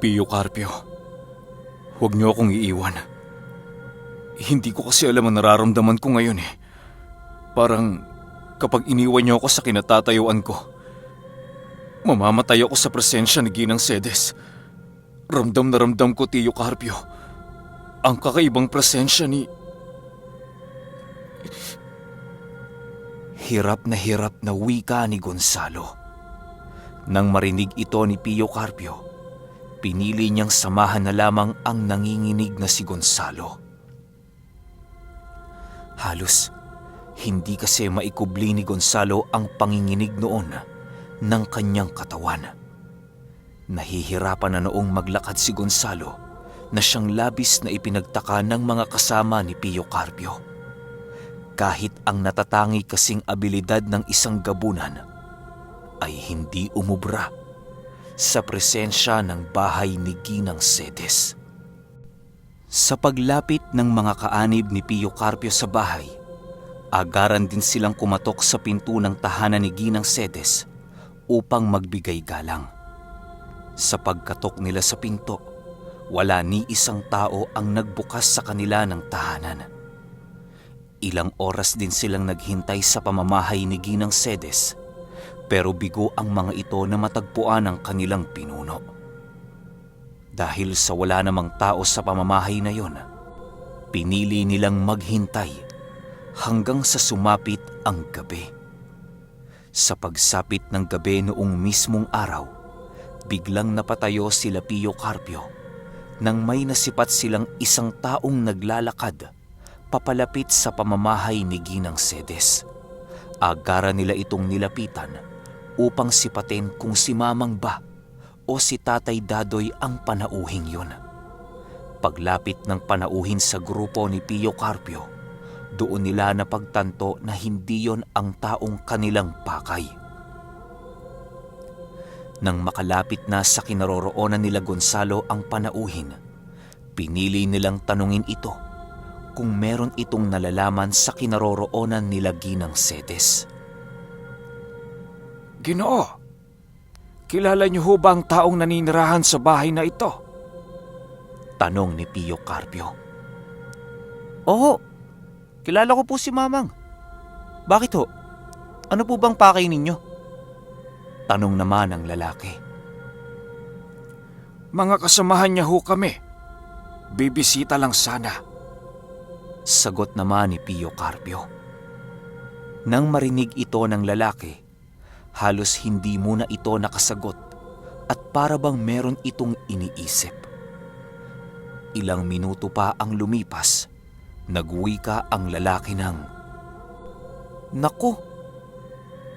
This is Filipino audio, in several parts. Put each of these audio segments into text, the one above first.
Pio Carpio, huwag niyo akong iiwan. Hindi ko kasi alam ang nararamdaman ko ngayon eh. Parang kapag iniwan niyo ako sa kinatatayuan ko, mamamatay ako sa presensya ni Ginang Cedes. Ramdam na ramdam ko, Tio Carpio, ang kakaibang presensya ni... Hirap na wika ni Gonzalo. Nang marinig ito ni Pio Carpio, pinili niyang samahan na lamang ang nanginginig na si Gonzalo. Halos hindi kasi maikubli ni Gonzalo ang panginginig noon ng kanyang katawan. Nahihirapan na noong maglakad si Gonzalo na siyang labis na ipinagtaka ng mga kasama ni Pio Carpio. Kahit ang natatangi kasing abilidad ng isang gabunan ay hindi umubra sa presensya ng bahay ni Ginang Cedes. Sa paglapit ng mga kaanib ni Pio Carpio sa bahay, agaran din silang kumatok sa pinto ng tahanan ni Ginang Cedes upang magbigay galang. Sa pagkatok nila sa pinto, wala ni isang tao ang nagbukas sa kanila ng tahanan. Ilang oras din silang naghintay sa pamamahay ni Ginang Cedes, pero bigo ang mga ito na matagpuan ang kanilang pinuno. Dahil sa wala namang tao sa pamamahay na yon, pinili nilang maghintay hanggang sa sumapit ang gabi. Sa pagsapit ng gabi noong mismong araw, biglang napatayo sila Pio Carpio nang may nasipat silang isang taong naglalakad papalapit sa pamamahay ni Ginang Cedes. Agaran nila itong nilapitan upang sipatin kung si Mamang ba o si Tatay Dadoy ang panauhing yun. Paglapit ng panauhin sa grupo ni Pio Carpio, doon nila napagtanto na hindi yon ang taong kanilang pakay. Nang makalapit na sa kinaroroonan nila Gonzalo ang panauhin, pinili nilang tanungin ito kung meron itong nalalaman sa kinaroroonan nila Ginang Cedes. Ginoo, kilala niyo ho ba ang taong naninirahan sa bahay na ito? Tanong ni Pio Carpio. Oo, kilala ko po si Mamang. Bakit ho? Ano po bang pakay ninyo? Tanong naman ng lalaki. Mga kasamahan niya ho kami. Bibisita lang sana. Sagot naman ni Pio Carpio. Nang marinig ito ng lalaki, halos hindi muna ito nakasagot at para bang meron itong iniisip. Ilang minuto pa ang lumipas, nagwika ang lalaki ng, "Naku,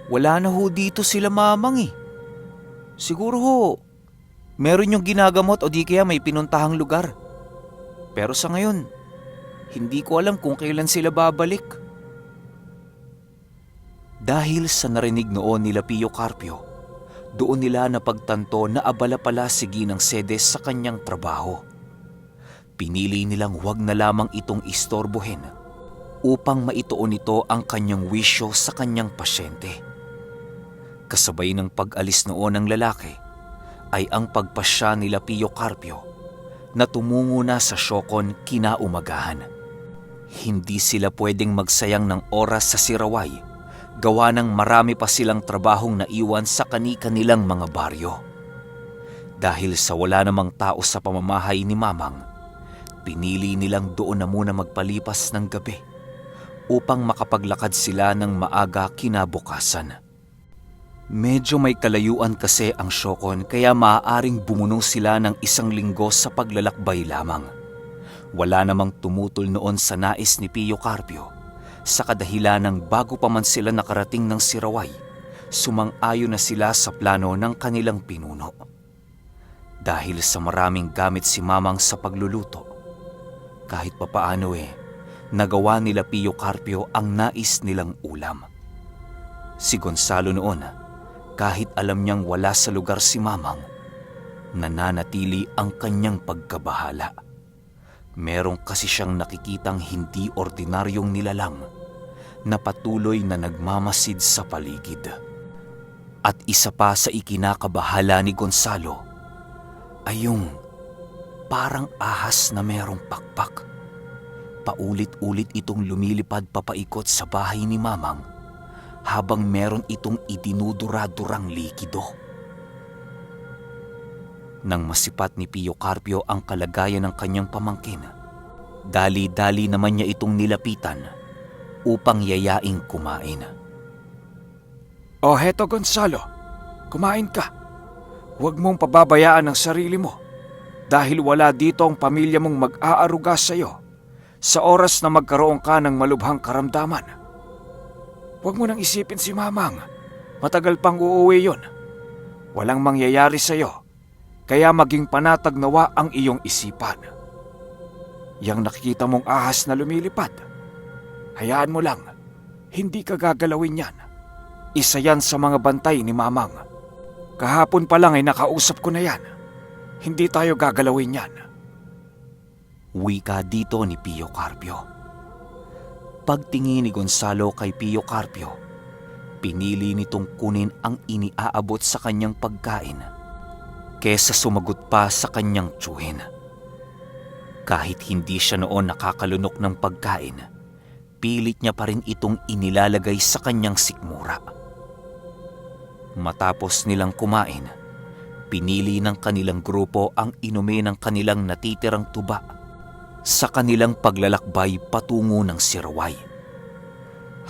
wala na ho dito sila Mamang eh. Siguro ho, meron yung ginagamot o di kaya may pinuntahang lugar. Pero sa ngayon, hindi ko alam kung kailan sila babalik." Dahil sa narinig noon nila Pio Carpio, doon nila napagtanto na abala pala si Ginang Cedes sa kanyang trabaho. Pinili nilang huwag na lamang itong istorbohin upang maituon nito ang kanyang wisyo sa kanyang pasyente. Kasabay ng pag-alis noon ng lalaki ay ang pagpasya nila Pio Carpio na tumungo na sa Siocon kinaumagahan. Hindi sila pwedeng magsayang ng oras sa Siraway, gawa ng marami pa silang trabahong naiwan sa kani-kanilang mga baryo. Dahil sa wala namang tao sa pamamahay ni Mamang, pinili nilang doon na muna magpalipas ng gabi upang makapaglakad sila ng maaga kinabukasan. Medyo may kalayuan kasi ang Siocon kaya maaaring bumunong sila ng 1 linggo sa paglalakbay lamang. Wala namang tumutol noon sa nais ni Pio Carpio sa kadahilan ng bago pa man sila nakarating ng Siraway, sumang-ayon na sila sa plano ng kanilang pinuno. Dahil sa maraming gamit si Mamang sa pagluluto, kahit papaano nagawa nila Pio Carpio ang nais nilang ulam. Si Gonzalo noon, kahit alam niyang wala sa lugar si Mamang, nananatili ang kanyang pagkabahala. Meron kasi siyang nakikitang hindi ordinaryong nilalang na patuloy na nagmamasid sa paligid. At isa pa sa ikinakabahala ni Gonzalo, ay yung parang ahas na merong pakpak. Paulit-ulit itong lumilipad papaikot sa bahay ni Mamang habang meron itong idinudura-durang likido. Nang masipat ni Pio Carpio ang kalagayan ng kanyang pamangkin, dali-dali naman niya itong nilapitan upang yayaing kumain. O heto Gonzalo, kumain ka. Huwag mong pababayaan ang sarili mo dahil wala dito ang pamilya mong mag-aaruga sa iyo sa oras na magkaroon ka ng malubhang karamdaman. Huwag mo nang isipin si Mamang. Matagal pang uuwi yon. Walang mangyayari sa iyo, kaya maging panatag nawa ang iyong isipan. Yang nakikita mong ahas na lumilipad, hayaan mo lang, hindi ka gagalawin yan. Isa yan sa mga bantay ni Mamang. Kahapon pa lang ay nakausap ko na yan. Hindi tayo gagalawin yan. Wika dito ni Pio Carpio. Pagtingin ni Gonzalo kay Pio Carpio, pinili nitong kunin ang iniaabot sa kanyang pagkain kesa sumagot pa sa kanyang tsuhin. Kahit hindi siya noon nakakalunok ng pagkain, pilit niya pa rin itong inilalagay sa kanyang sikmura. Matapos nilang kumain, pinili ng kanilang grupo ang inumin ng kanilang natitirang tuba sa kanilang paglalakbay patungo ng Siraway.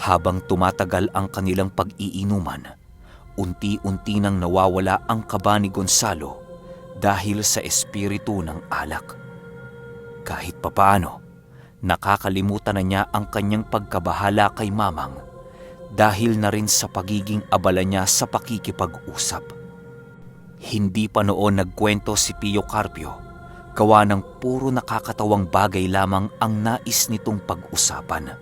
Habang tumatagal ang kanilang pag-iinuman, unti-unti nang nawawala ang kaba ni Gonzalo dahil sa espiritu ng alak. Kahit papaano, nakakalimutan na niya ang kanyang pagkabahala kay Mamang dahil na rin sa pagiging abala niya sa pakikipag-usap. Hindi pa noon nagkwento si Pio Carpio, gawa ng puro nakakatawang bagay lamang ang nais nitong pag-usapan.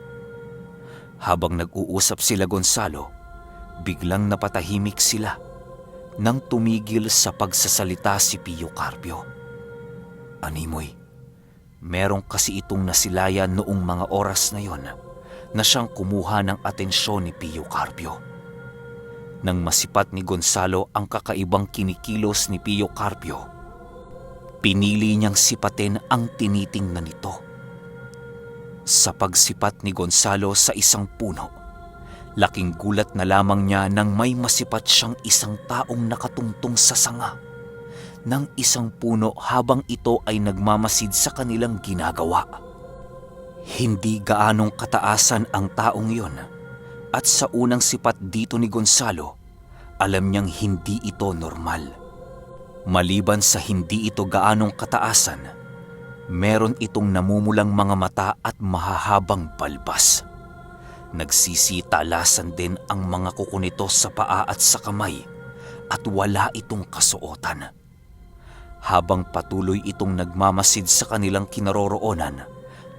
Habang nag-uusap sila Gonzalo, biglang napatahimik sila nang tumigil sa pagsasalita si Pio Carpio. Animoy, meron kasi itong nasilayan noong mga oras na yon na siyang kumuha ng atensyon ni Pio Carpio. Nang masipat ni Gonzalo ang kakaibang kinikilos ni Pio Carpio, pinili niyang sipatin ang tinitingnan nito. Sa pagsipat ni Gonzalo sa isang puno, laking gulat na lamang niya nang may masipat siyang isang taong nakatungtong sa sanga ng isang puno habang ito ay nagmamasid sa kanilang ginagawa. Hindi gaanong kataasan ang taong iyon at sa unang sipat dito ni Gonzalo, alam niyang hindi ito normal. Maliban sa hindi ito gaanong kataasan, meron itong namumulang mga mata at mahahabang balbas. Nagsisitalasan din ang mga kuko nito sa paa at sa kamay at wala itong kasuotan. Habang patuloy itong nagmamasid sa kanilang kinaroroonan,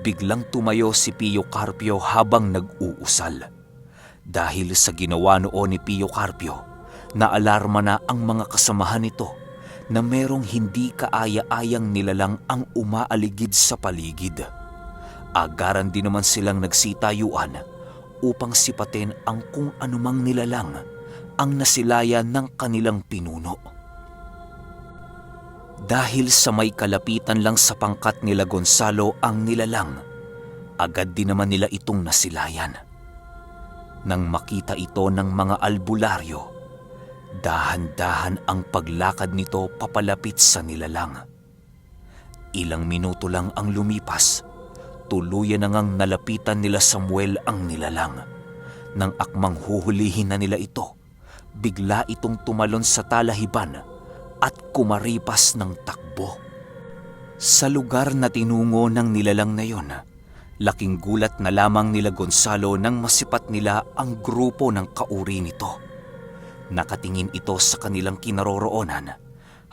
biglang tumayo si Pio Carpio habang nag-uusal. Dahil sa ginawa noon ni Pio Carpio, naalarma na ang mga kasamahan nito na merong hindi kaaya-ayang nilalang ang umaaligid sa paligid. Agaran din naman silang nagsitayuan upang sipatin ang kung anumang nilalang ang nasilayan ng kanilang pinuno. Dahil sa may kalapitan lang sa pangkat nila Gonzalo ang nilalang, agad din naman nila itong nasilayan. Nang makita ito ng mga albularyo, dahan-dahan ang paglakad nito papalapit sa nilalang. Ilang minuto lang ang lumipas, tuluyan na ngang nalapitan nila Samuel ang nilalang. Nang akmang huhulihin na nila ito, bigla itong tumalon sa talahiban at kumaripas ng takbo. Sa lugar na tinungo ng nilalang na yon, laking gulat na lamang nila Gonzalo nang masipat nila ang grupo ng kauri nito. Nakatingin ito sa kanilang kinaroroonan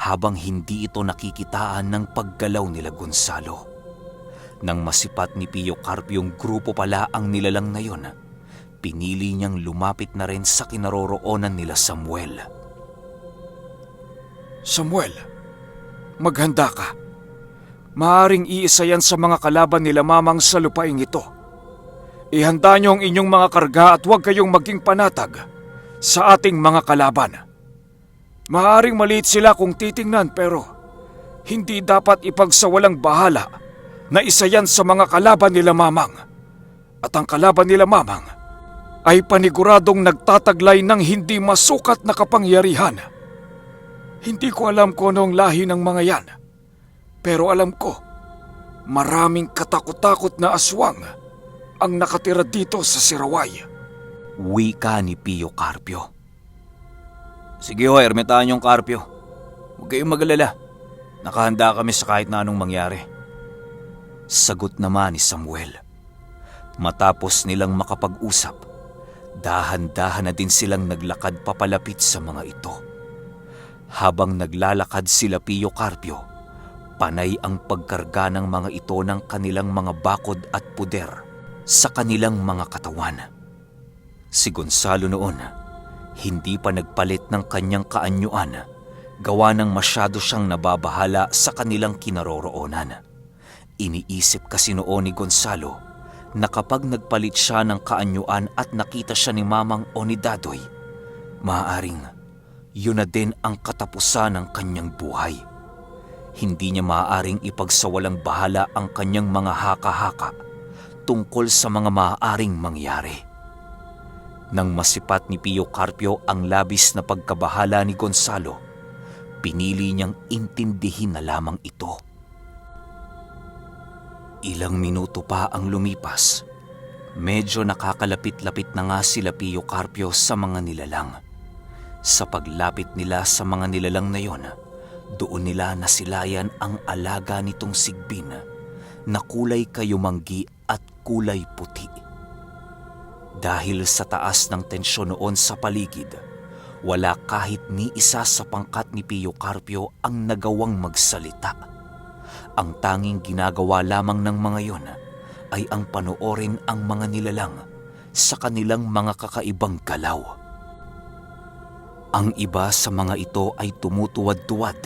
habang hindi ito nakikitaan ng paggalaw nila Gonzalo. Nang masipat ni Pio Carpio yung grupo pala ang nilalang na yon, pinili niyang lumapit na rin sa kinaroroonan nila Samuel. Samuel, maghanda ka. Maaring iisa yan sa mga kalaban nila Mamang sa lupaing ito. Ihanda niyo ang inyong mga karga at huwag kayong maging panatag sa ating mga kalaban. Maaring maliit sila kung titingnan pero hindi dapat ipagsawalang bahala na isa yan sa mga kalaban nila Mamang. At ang kalaban nila Mamang ay paniguradong nagtataglay ng hindi masukat na kapangyarihan. Hindi ko alam kung anong lahi ng mga yan, pero alam ko, maraming katakot-takot na aswang ang nakatira dito sa Siraway. Wika ni Pio Carpio. Sige ho, Ermitanyong Carpio. Huwag kayong mag-alala. Nakahanda kami sa kahit na anong mangyari. Sagot naman ni Samuel. Matapos nilang makapag-usap, dahan-dahan na din silang naglakad papalapit sa mga ito. Habang naglalakad sila Pio Carpio, panay ang pagkarga ng mga ito ng kanilang mga bakod at puder sa kanilang mga katawan. Si Gonzalo noon, hindi pa nagpalit ng kanyang kaanyuan, gawa ng masyado siyang nababahala sa kanilang kinaroroonan. Iniisip kasi noon ni Gonzalo na kapag nagpalit siya ng kaanyuan at nakita siya ni Mamang o ni Dadoy, maaaring yun na din ang katapusan ng kanyang buhay. Hindi niya maaaring ipagsawalang bahala ang kanyang mga haka-haka tungkol sa mga maaaring mangyari. Nang masipat ni Pio Carpio ang labis na pagkabahala ni Gonzalo, pinili niyang intindihin na lamang ito. Ilang minuto pa ang lumipas. Medyo nakakalapit-lapit na nga sila Pio Carpio sa mga nilalang. Sa paglapit nila sa mga nilalang na yon, doon nila nasilayan ang alaga nitong sigbin na kulay kayumanggi at kulay puti. Dahil sa taas ng tensyon noon sa paligid, wala kahit ni isa sa pangkat ni Pio Carpio ang nagawang magsalita. Ang tanging ginagawa lamang ng mga yon ay ang panoorin ang mga nilalang sa kanilang mga kakaibang galaw. Ang iba sa mga ito ay tumutuwad-tuwad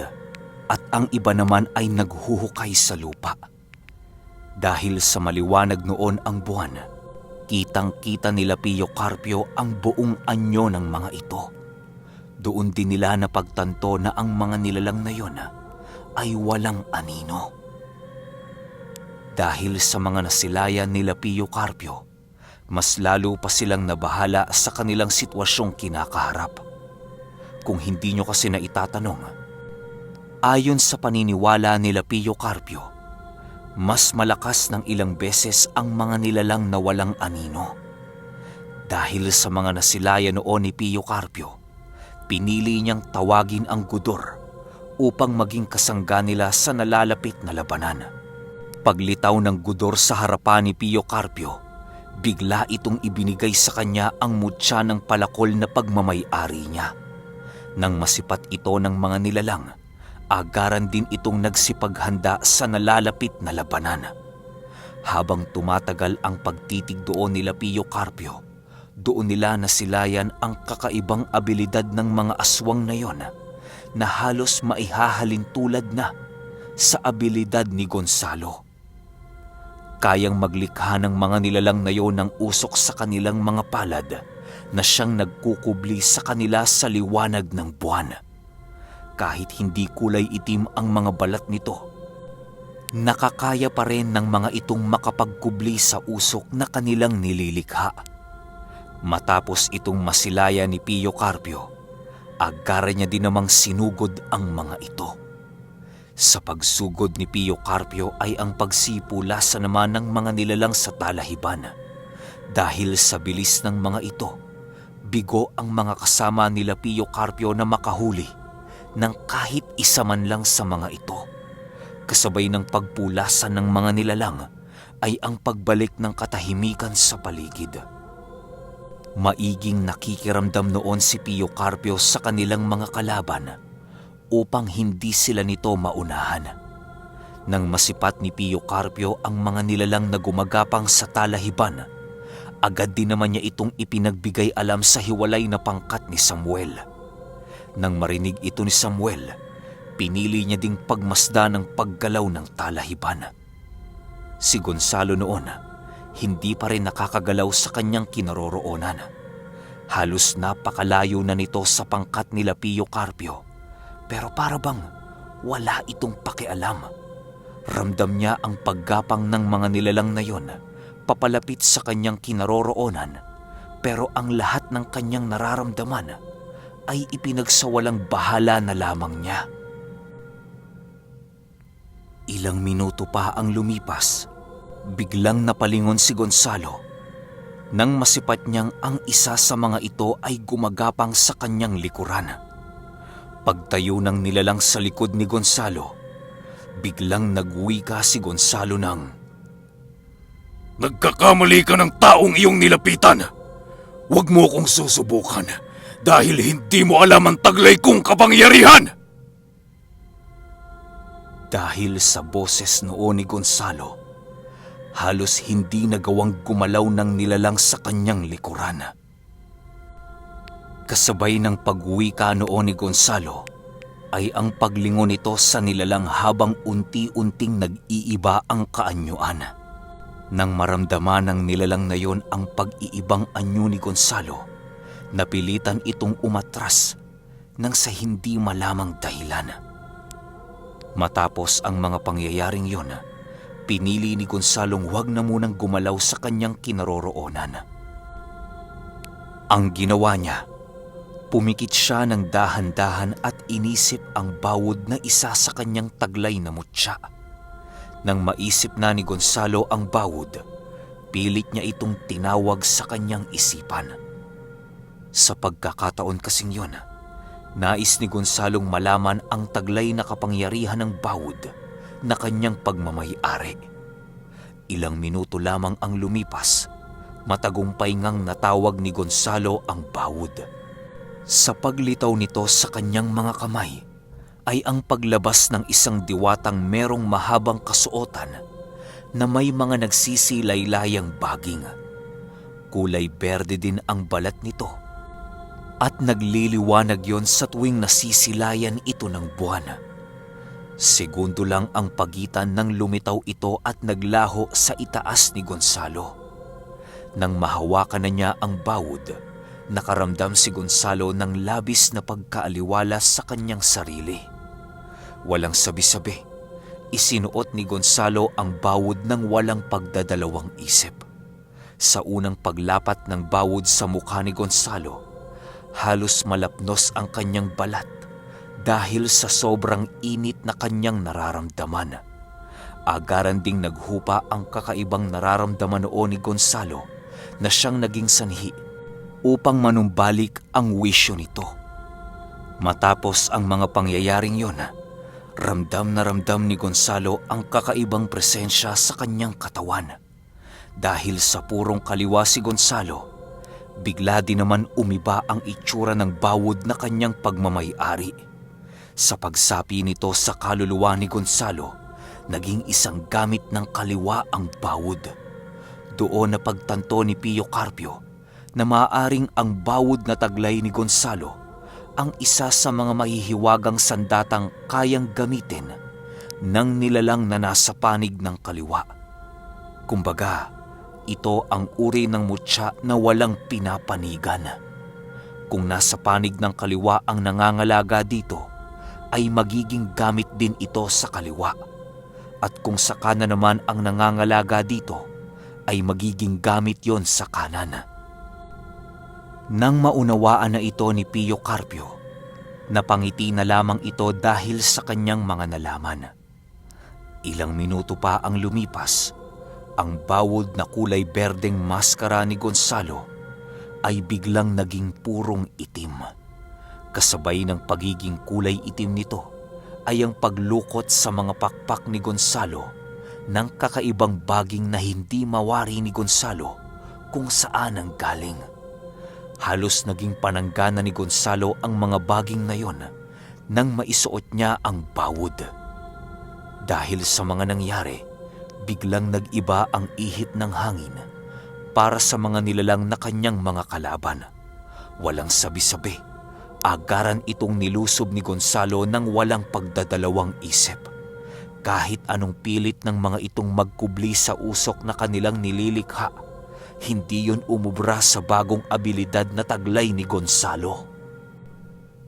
at ang iba naman ay naghuhukay sa lupa. Dahil sa maliwanag noon ang buwan, kitang-kita nila Pio Carpio ang buong anyo ng mga ito. Doon din nila napagtanto na ang mga nilalang na yon ay walang anino. Dahil sa mga nasilayan nila Pio Carpio, mas lalo pa silang nabahala sa kanilang sitwasyong kinakaharap. Kung hindi nyo kasi na itatanong, ayon sa paniniwala nila Pio Carpio, mas malakas ng ilang beses ang mga nilalang na walang anino. Dahil sa mga nasilayan noon ni Pio Carpio, pinili niyang tawagin ang Gudor upang maging kasangga nila sa nalalapit na labanan. Paglitaw ng Gudor sa harapan ni Pio Carpio, bigla itong ibinigay sa kanya ang mutya ng palakol na pagmamay-ari niya. Nang masipat ito ng mga nilalang, agaran din itong nagsipaghanda sa nalalapit na labanan. Habang tumatagal ang pagtitig doon nila Pio Carpio, doon nila nasilayan ang kakaibang abilidad ng mga aswang na yon na halos maihahalin tulad na sa abilidad ni Gonzalo. Kayang maglikha ng mga nilalang na yon ng usok sa kanilang mga palad na siyang nagkukubli sa kanila sa liwanag ng buwan. Kahit hindi kulay itim ang mga balat nito, nakakaya pa rin ng mga itong makapagkubli sa usok na kanilang nililikha. Matapos itong masilaya ni Pio Carpio, agara niya din namang sinugod ang mga ito. Sa pagsugod ni Pio Carpio ay ang pagsipulasa naman ng mga nilalang sa talahiban. Dahil sa bilis ng mga ito, bigo ang mga kasama nila Pio Carpio na makahuli ng kahit isa man lang sa mga ito. Kasabay ng pagpulasan ng mga nilalang ay ang pagbalik ng katahimikan sa paligid. Maiging nakikiramdam noon si Pio Carpio sa kanilang mga kalaban upang hindi sila nito maunahan. Nang masipat ni Pio Carpio ang mga nilalang na gumagapang sa talahiban, agad din naman niya itong ipinagbigay alam sa hiwalay na pangkat ni Samuel. Nang marinig ito ni Samuel, pinili niya ding pagmasda ng paggalaw ng talahiban. Si Gonzalo noon, hindi pa rin nakakagalaw sa kanyang kinaroroonan. Halos napakalayo na nito sa pangkat nila Pio Carpio, pero para bang wala itong pakialam. Ramdam niya ang paggapang ng mga nilalang na yon papalapit sa kanyang kinaroroonan, pero ang lahat ng kanyang nararamdaman ay ipinagsawalang bahala na lamang niya. Ilang minuto pa ang lumipas, biglang napalingon si Gonzalo nang masipat niyang ang isa sa mga ito ay gumagapang sa kanyang likuran. Pagtayo ng nilalang sa likod ni Gonzalo, biglang nagwika si Gonzalo ng, Nagkakamali ka ng taong iyong nilapitan. Huwag mo akong susubukan dahil hindi mo alam ang taglay kong kapangyarihan. Dahil sa boses noon ni Gonzalo, halos hindi nagawang gumalaw ng nilalang sa kanyang likuran. Kasabay ng pagwika noon ni Gonzalo ay ang paglingon nito sa nilalang habang unti-unting nag-iiba ang kaanyuan. Nang maramdaman ng nilalang na yon ang pag-iibang anyo ni Gonzalo, napilitan itong umatras nang sa hindi malamang dahilan. Matapos ang mga pangyayaring yon, pinili ni Gonzalong huwag na munang gumalaw sa kanyang kinaroroonan. Ang ginawa niya, pumikit siya ng dahan-dahan at inisip ang bawod na isa sa kanyang taglay na mutya. Nang maisip na ni Gonzalo ang bawod, pilit niya itong tinawag sa kanyang isipan. Sa pagkakataon kasing yun, nais ni Gonzalong malaman ang taglay na kapangyarihan ng bawod na kanyang pagmamay-ari. Ilang minuto lamang ang lumipas, matagumpay ngang natawag ni Gonzalo ang bawod. Sa paglitaw nito sa kanyang mga kamay, ay ang paglabas ng isang diwatang merong mahabang kasuotan na may mga nagsisilaylayang baging. Kulay berde din ang balat nito at nagliliwanag yon sa tuwing nasisilayan ito ng buwan. Segundo lang ang pagitan ng lumitaw ito at naglaho sa itaas ni Gonzalo. Nang mahawakan na niya ang bawod, nakaramdam si Gonzalo ng labis na pagkaaliwala sa kanyang sarili. Walang sabi-sabi, isinuot ni Gonzalo ang bawod ng walang pagdadalawang isip. Sa unang paglapat ng bawod sa mukha ni Gonzalo, halos malapnos ang kanyang balat dahil sa sobrang init na kanyang nararamdaman. Agaran ding naghupa ang kakaibang nararamdaman noon ni Gonzalo na siyang naging sanhi upang manumbalik ang wisyo nito. Matapos ang mga pangyayaring yon, ramdam na ramdam ni Gonzalo ang kakaibang presensya sa kanyang katawan. Dahil sa purong kaliwa si Gonzalo, bigla din naman umiba ang itsura ng bawod na kanyang pagmamay-ari. Sa pagsapi nito sa kaluluwa ni Gonzalo, naging isang gamit ng kaliwa ang bawod. Doon na pagtanto ni Pio Carpio na maaaring ang bawod na taglay ni Gonzalo ang isa sa mga mahihiwagang sandatang kayang gamitin ng nilalang na nasa panig ng kaliwa. Kumbaga, ito ang uri ng mutya na walang pinapanigan. Kung nasa panig ng kaliwa ang nangangalaga dito, ay magiging gamit din ito sa kaliwa. At kung sa kanan naman ang nangangalaga dito, ay magiging gamit yon sa kanan. Nang maunawaan na ito ni Pio Carpio, napangiti na lamang ito dahil sa kanyang mga nalaman. Ilang minuto pa ang lumipas, ang bawod na kulay berdeng maskara ni Gonzalo ay biglang naging purong itim. Kasabay ng pagiging kulay itim nito ay ang paglukot sa mga pakpak ni Gonzalo ng kakaibang baging na hindi mawari ni Gonzalo kung saan ang galing. Halos naging pananggana ni Gonzalo ang mga baging na yon nang maisuot niya ang bawod. Dahil sa mga nangyari, biglang nag-iba ang ihip ng hangin para sa mga nilalang na kanyang mga kalaban. Walang sabi-sabi, agaran itong nilusob ni Gonzalo ng walang pagdadalawang isip. Kahit anong pilit ng mga itong magkubli sa usok na kanilang nililikha, hindi yon umubra sa bagong abilidad na taglay ni Gonzalo.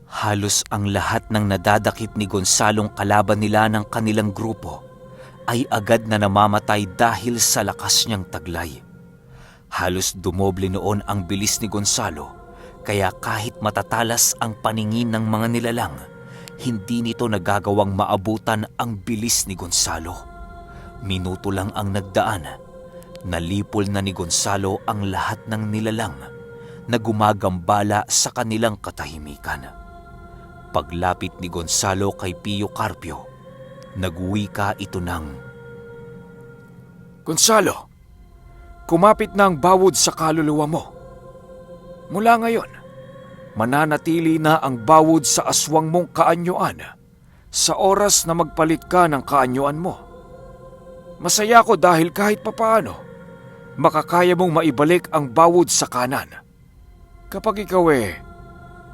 Halos ang lahat ng nadadakip ni Gonzalong kalaban nila ng kanilang grupo ay agad na namamatay dahil sa lakas niyang taglay. Halos dumoble noon ang bilis ni Gonzalo, kaya kahit matatalas ang paningin ng mga nilalang, hindi nito nagagawang maabutan ang bilis ni Gonzalo. Minuto lang ang nagdaan, nalipol na ni Gonzalo ang lahat ng nilalang na gumagambala sa kanilang katahimikan. Paglapit ni Gonzalo kay Pio Carpio, nagwika ito ng, Gonzalo, kumapit na ang bawod sa kaluluwa mo. Mula ngayon, mananatili na ang bawod sa aswang mong kaanyuan sa oras na magpalit ka ng kaanyuan mo. Masaya ko dahil kahit papaano, makakaya mong maibalik ang bawod sa kanan. Kapag ikaw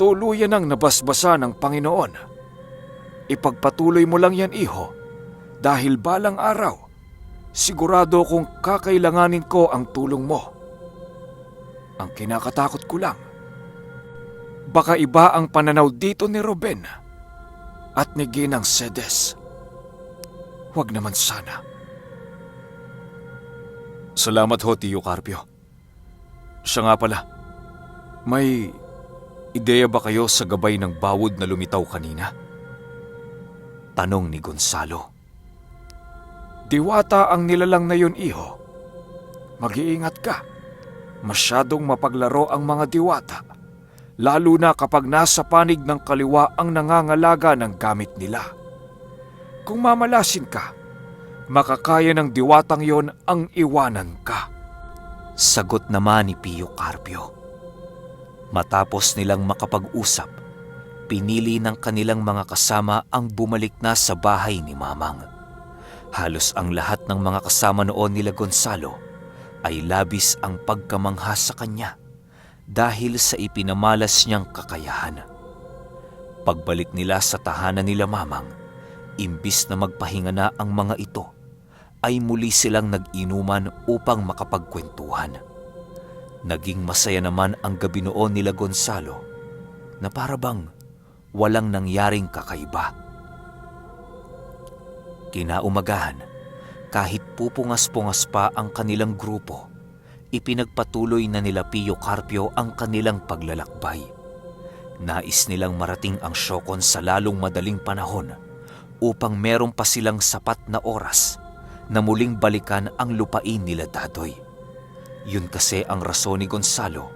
tuluyan ang nabasbasa ng Panginoon, ipagpatuloy mo lang yan, iho, dahil balang araw, sigurado kong kakailanganin ko ang tulong mo. Ang kinakatakot ko lang, baka iba ang pananaw dito ni Ruben at ni Ginang Cedes. Huwag naman sana. Salamat ho, Tio Carpio. Siya nga pala, may ideya ba kayo sa gabay ng bawod na lumitaw kanina? tanong ni Gonzalo. Diwata ang nilalang na yun, iho. Mag-iingat ka. Masyadong mapaglaro ang mga diwata, lalo na kapag nasa panig ng kaliwa ang nangangalaga ng gamit nila. Kung mamalasin ka, makakaya ng diwatang yon ang iwanan ka. Sagot naman ni Pio Carpio. Matapos nilang makapag-usap, pinili ng kanilang mga kasama ang bumalik na sa bahay ni Mamang. Halos ang lahat ng mga kasama noon nila Gonzalo ay labis ang pagkamangha sa kanya dahil sa ipinamalas niyang kakayahan. Pagbalik nila sa tahanan nila Mamang, imbis na magpahinga na ang mga ito, ay muli silang nag-inuman upang makapagkwentuhan. Naging masaya naman ang gabi noon nila Gonzalo na parabang walang nangyaring kakaiba. Kinaumagahan, kahit pupungas-pungas pa ang kanilang grupo, ipinagpatuloy na nila Pio Carpio ang kanilang paglalakbay. Nais nilang marating ang Siokon sa lalong madaling panahon upang meron pa silang sapat na oras na muling balikan ang lupain nila Dadoy. Yun kasi ang rason ni Gonzalo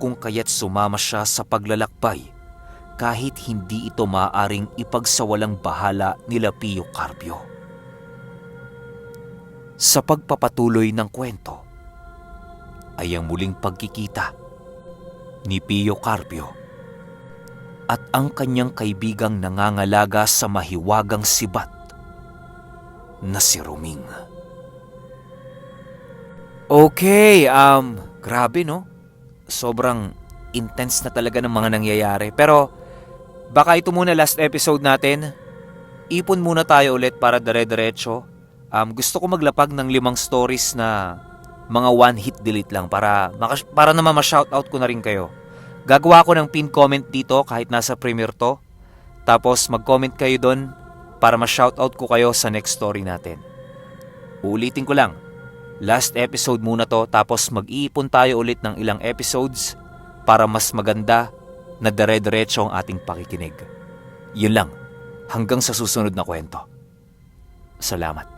kung kaya't sumama siya sa paglalakbay kahit hindi ito maaaring ipagsawalang bahala nila Pio Carpio. Sa pagpapatuloy ng kwento ay ang muling pagkikita ni Pio Carpio at ang kanyang kaibigang nangangalaga sa mahiwagang sibat na si Ruming. Okay, grabe no? Sobrang intense na talaga ng mga nangyayari. Pero baka ito muna last episode natin. Ipon muna tayo ulit para dire-diretso. Gusto ko maglapag ng 5 stories na mga one-hit delete lang para naman ma-shoutout ko na rin kayo. Gagawa ko ng pin comment dito kahit nasa premiere to. Tapos mag-comment kayo doon para ma-shoutout ko kayo sa next story natin. Uulitin ko lang. Last episode muna to, tapos mag-iipon tayo ulit ng ilang episodes para mas maganda na dire-diretso ang ating pakikinig. Yun lang, hanggang sa susunod na kwento. Salamat.